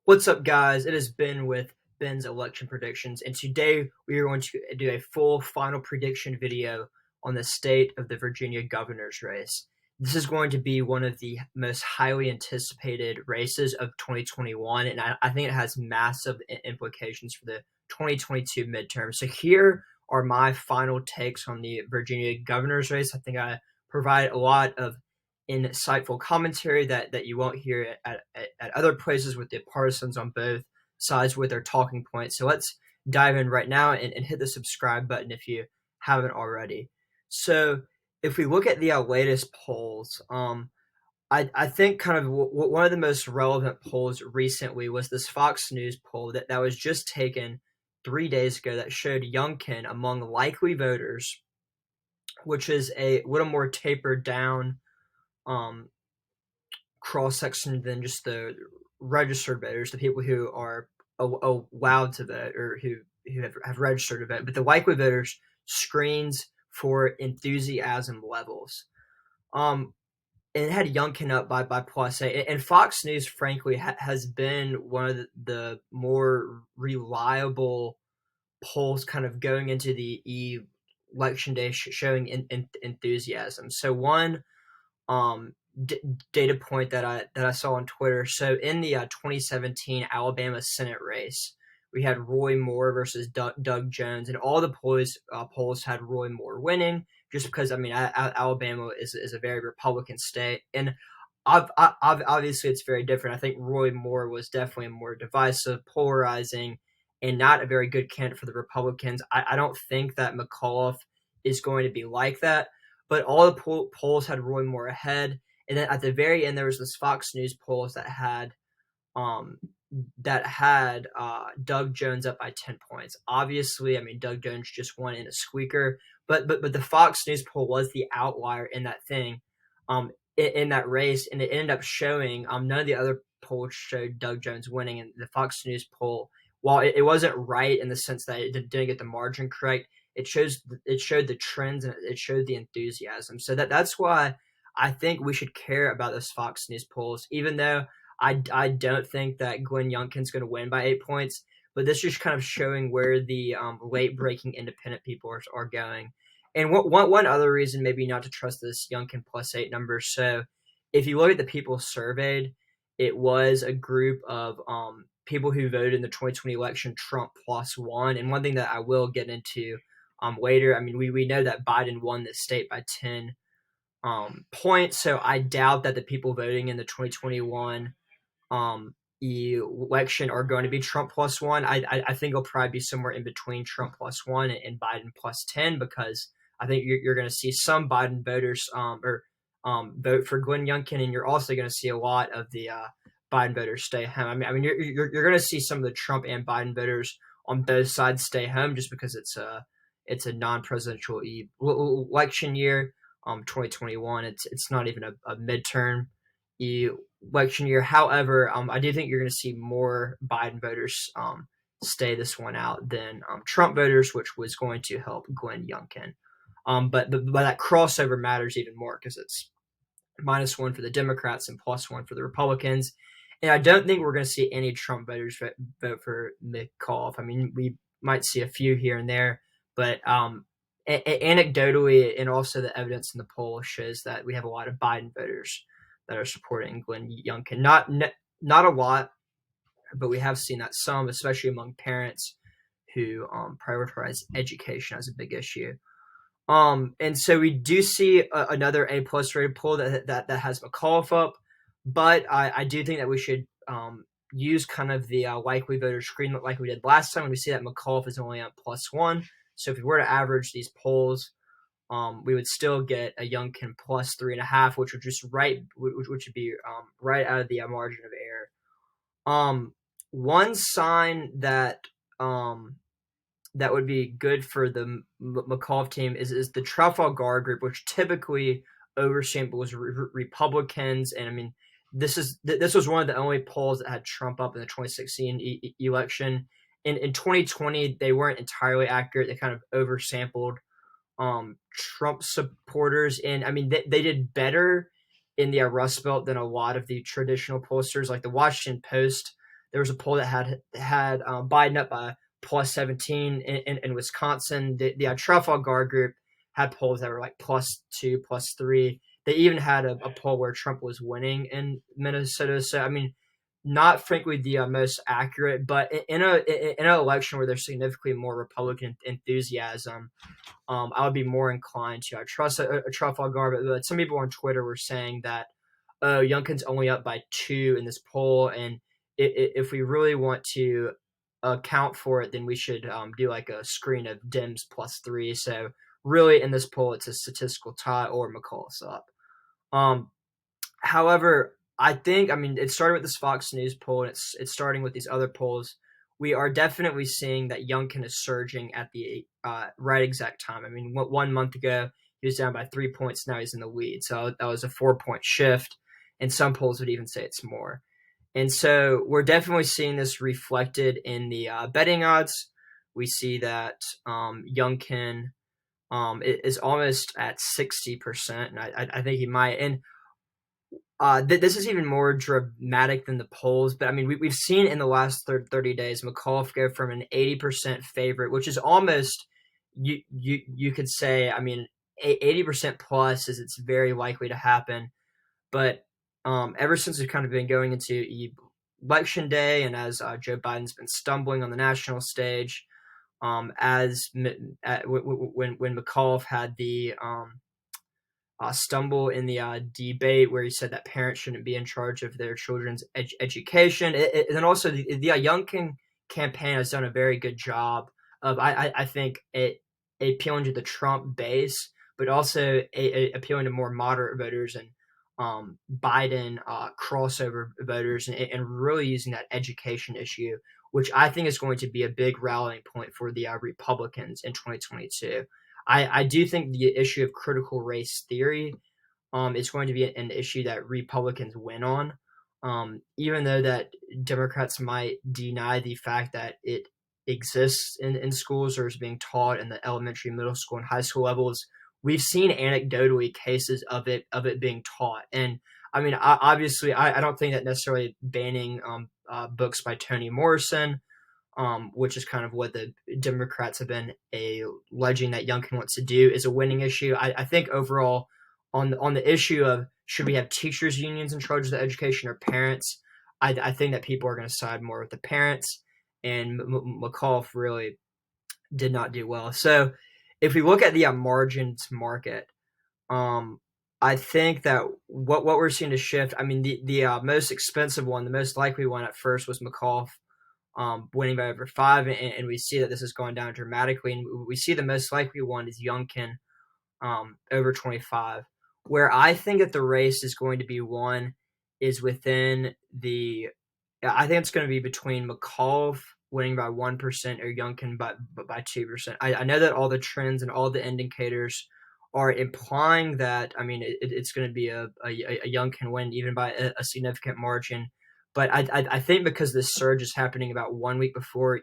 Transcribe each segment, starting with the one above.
What's up, guys? It has been with Ben's election predictions, and today we are going to do a full final prediction video on the state of the Virginia governor's race. This is going to be one of the most highly anticipated races of 2021, and I think it has massive implications for the 2022 midterm. So here are my final takes on the Virginia governor's race. I think I provide a lot of insightful commentary that you won't hear at other places with the partisans on both sides with their talking points. So let's dive in right now and hit the subscribe button if you haven't already. So if we look at the latest polls, I think kind of one of the most relevant polls recently was this Fox News poll that was just taken 3 days ago that showed Youngkin among likely voters, which is a little more tapered down um, cross section than just the registered voters, the people who are allowed to vote or who have registered to vote. But the likely voters screens for enthusiasm levels. And it had Youngkin up by +8. And Fox News, frankly, has been one of the more reliable polls kind of going into the election day showing enthusiasm. So one um, data point that I saw on Twitter. So in the 2017 Alabama Senate race, we had Roy Moore versus Doug Jones, and all the polls had Roy Moore winning, just because Alabama is a very Republican state, and obviously it's very different. I think Roy Moore was definitely a more divisive, polarizing, and not a very good candidate for the Republicans. I don't think that McAuliffe is going to be like that. But all the polls had Roy Moore ahead, and then at the very end there was this Fox News polls um, that had Doug Jones up by 10 points. Obviously, Doug Jones just won in a squeaker, but the Fox News poll was the outlier in that thing, in that race, and it ended up showing none of the other polls showed Doug Jones winning, and the Fox News poll, while it wasn't right in the sense that it didn't get the margin correct, it showed the trends and it showed the enthusiasm. So that's why I think we should care about those Fox News polls, even though I don't think that Glenn Youngkin's going to win by 8 points. But this is kind of showing where the late breaking independent people are going. And one other reason maybe not to trust this Youngkin +8 number. So if you look at the people surveyed, it was a group of people who voted in the 2020 election Trump +1. And one thing that I will get into later, we know that Biden won this state by 10 points. So I doubt that the people voting in the 2021 election are going to be Trump +1. I think it'll probably be somewhere in between Trump +1 and Biden +10, because I think you're going to see some Biden voters vote for Glenn Youngkin, and you're also going to see a lot of the Biden voters stay home. You're going to see some of the Trump and Biden voters on both sides stay home, just because it's a non-presidential election year, 2021. It's not even a midterm election year. However, I do think you're going to see more Biden voters stay this one out than Trump voters, which was going to help Glenn Youngkin. But that crossover matters even more, because it's -1 for the Democrats and +1 for the Republicans. And I don't think we're going to see any Trump voters vote for McAuliffe. We might see a few here and there, but anecdotally, and also the evidence in the poll shows that we have a lot of Biden voters that are supporting Glenn Youngkin. Not a lot, but we have seen that some, especially among parents who prioritize education as a big issue. And so we do see another A+ rated poll that has McAuliffe up, but I do think that we should use kind of the likely voter screen like we did last time. We see that McAuliffe is only at +1. So if we were to average these polls, we would still get a Youngkin +3.5, which would be right out of the margin of error. One sign that that would be good for the McAuliffe team is the Trafalgar group, which typically oversamples Republicans. And this was one of the only polls that had Trump up in the 2016 election. In 2020, they weren't entirely accurate. They kind of oversampled Trump supporters, and they did better in the Rust Belt than a lot of the traditional pollsters, like the Washington Post. there was a poll that had Biden up by +17 in Wisconsin. The Trafalgar group had polls that were like +2, +3. They even had a poll where Trump was winning in Minnesota. So I mean, not frankly the most accurate, but in an election where there's significantly more Republican enthusiasm, I would be more inclined to trust a Trafalgar. But some people on Twitter were saying that, oh, Youngkin's only up by 2 in this poll, and if we really want to account for it, then we should do like a screen of Dems +3. So really, in this poll, it's a statistical tie or McAuliffe's up. Um, However, I mean, it started with this Fox News poll, and it's starting with these other polls. We are definitely seeing that Youngkin is surging at the right exact time. I mean, 1 month ago, he was down by 3 points. Now he's in the lead. So that was a 4 point shift. And some polls would even say it's more. And so we're definitely seeing this reflected in the betting odds. We see that Youngkin is almost at 60%. And I think he might. And this is even more dramatic than the polls, but I mean, we've seen in the last 30 days McAuliffe go from an 80% favorite, which is almost you could say, I mean, 80% plus is it's very likely to happen. But ever since we've kind of been going into election day, and as Joe Biden's been stumbling on the national stage, as when McAuliffe had the stumble in the debate where he said that parents shouldn't be in charge of their children's education. And then also the Youngkin campaign has done a very good job of, I think, appealing to the Trump base, but also appealing to more moderate voters and Biden crossover voters, and really using that education issue, which I think is going to be a big rallying point for the Republicans in 2022. I do think the issue of critical race theory is going to be an issue that Republicans win on, even though that Democrats might deny the fact that it exists in schools or is being taught in the elementary, middle school, and high school levels. We've seen anecdotally cases of it being taught, and I mean, obviously, I don't think that necessarily banning books by Toni Morrison, which is kind of what the Democrats have been alleging that Youngkin wants to do, is a winning issue. I think overall, on the issue of should we have teachers unions in charge of the education or parents, I think that people are going to side more with the parents, and McAuliffe really did not do well. So if we look at the margins market, I think that what we're seeing to shift. I mean, the most expensive one, the most likely one at first was McAuliffe, winning by over 5, and we see that this is going down dramatically. And we see the most likely one is Youngkin, over 25. Where I think that the race is going to be won is within the. I think it's going to be between McAuliffe winning by 1% or Youngkin by 2%. I know that all the trends and all the indicators are implying that. I mean, it's going to be a Youngkin win even by a significant margin. But I think because this surge is happening about 1 week before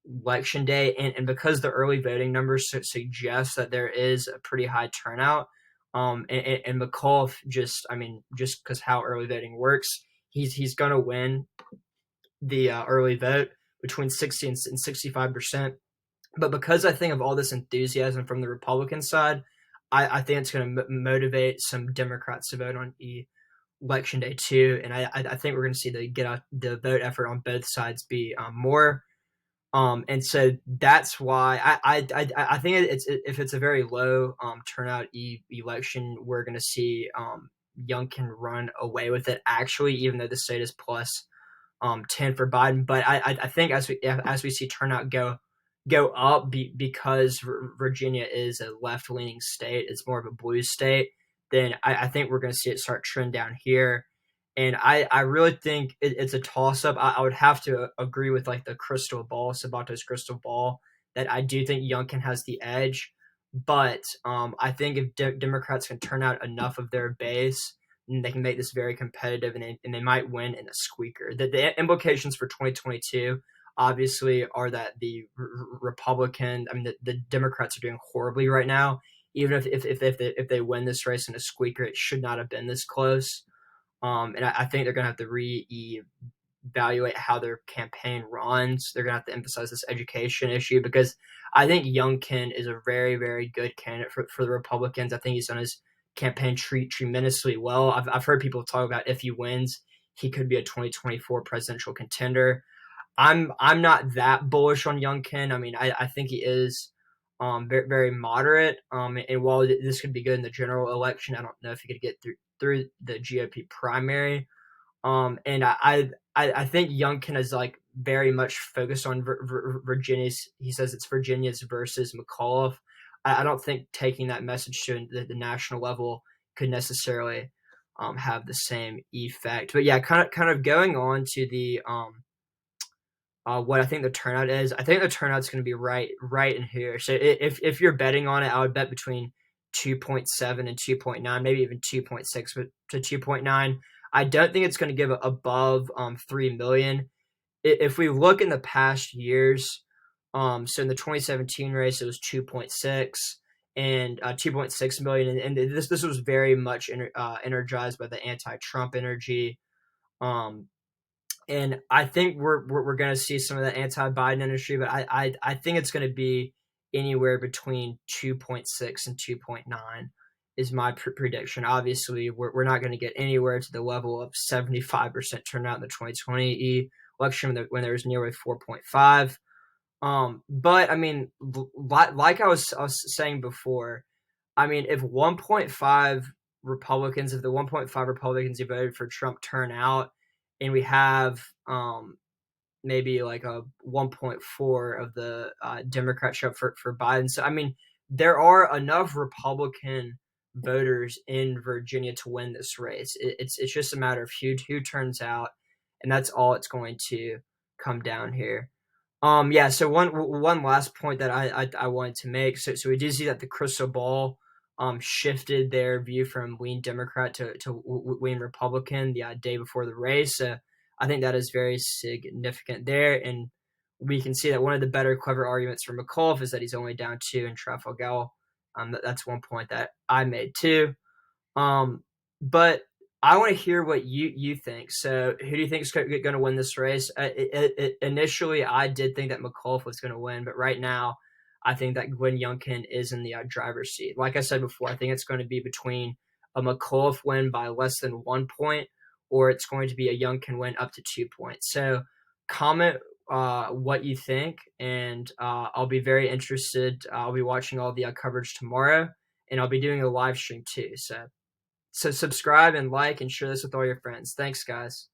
election day, and because the early voting numbers suggest that there is a pretty high turnout, and McAuliffe just because how early voting works, he's going to win the early vote between 60 and 65%. But because I think of all this enthusiasm from the Republican side, I think it's going to motivate some Democrats to vote on election day too, and I think we're going to see the vote effort on both sides be more. And so that's why I think it's if it's a very low turnout election, we're going to see Youngkin run away with it. Actually, even though the state is plus 10 for Biden, but I think as we see turnout go up because Virginia is a left leaning state, it's more of a blue state. Then I think we're going to see it start trend down here. And I really think it's a toss up. I would have to agree with like the crystal ball, Sabato's crystal ball, that I do think Youngkin has the edge. But I think if Democrats can turn out enough of their base, they can make this very competitive, and they might win in a squeaker. The implications for 2022 obviously are that the the Democrats are doing horribly right now. Even if they win this race in a squeaker, it should not have been this close. And I think they're going to have to evaluate how their campaign runs. They're going to have to emphasize this education issue because I think Youngkin is a very, very good candidate for the Republicans. I think he's done his campaign tremendously well. I've heard people talk about if he wins, he could be a 2024 presidential contender. I'm not that bullish on Youngkin. I mean, I think he is very, very moderate. And while this could be good in the general election, I don't know if he could get through the GOP primary. And I think Youngkin is like very much focused on Virginia's. He says it's Virginia's versus McAuliffe. I don't think taking that message to the national level could necessarily have the same effect. But yeah, kind of going on to the what I think the turnout is. I think the turnout's going to be right in here. So if you're betting on it, I would bet between 2.7 and 2.9, maybe even 2.6 to 2.9. I don't think it's going to give above 3 million. If we look in the past years, so in the 2017 race, it was 2.6 and 2.6 million. And this was very much energized by the anti-Trump energy. And I think we're going to see some of the anti-Biden energy, but I think it's going to be anywhere between 2.6 and 2.9 is my prediction. Obviously, we're not going to get anywhere to the level of 75% turnout in the 2020 election when there was nearly 4.5. But I mean, like I was saying before, I mean, if 1.5 Republicans, if the 1.5 Republicans who voted for Trump turn out, and we have maybe like a 1.4 of the Democrats show up for Biden. So I mean, there are enough Republican voters in Virginia to win this race. It's just a matter of who turns out, and that's all it's going to come down here. Yeah. So one last point that I wanted to make. So we do see that the crystal ball shifted their view from lean Democrat to lean Republican the day before the race. So I think that is very significant there, and we can see that one of the better clever arguments for McAuliffe is that he's only down 2 in Trafalgar. That's one point that I made too. But I want to hear what you think. So, who do you think is going to win this race? Initially, I did think that McAuliffe was going to win, but right now, I think that Glenn Youngkin is in the driver's seat. Like I said before, I think it's going to be between a McAuliffe win by less than 1 point, or it's going to be a Youngkin win up to 2 points. So, comment what you think, and I'll be very interested. I'll be watching all the coverage tomorrow, and I'll be doing a live stream too. So subscribe and like and share this with all your friends. Thanks, guys.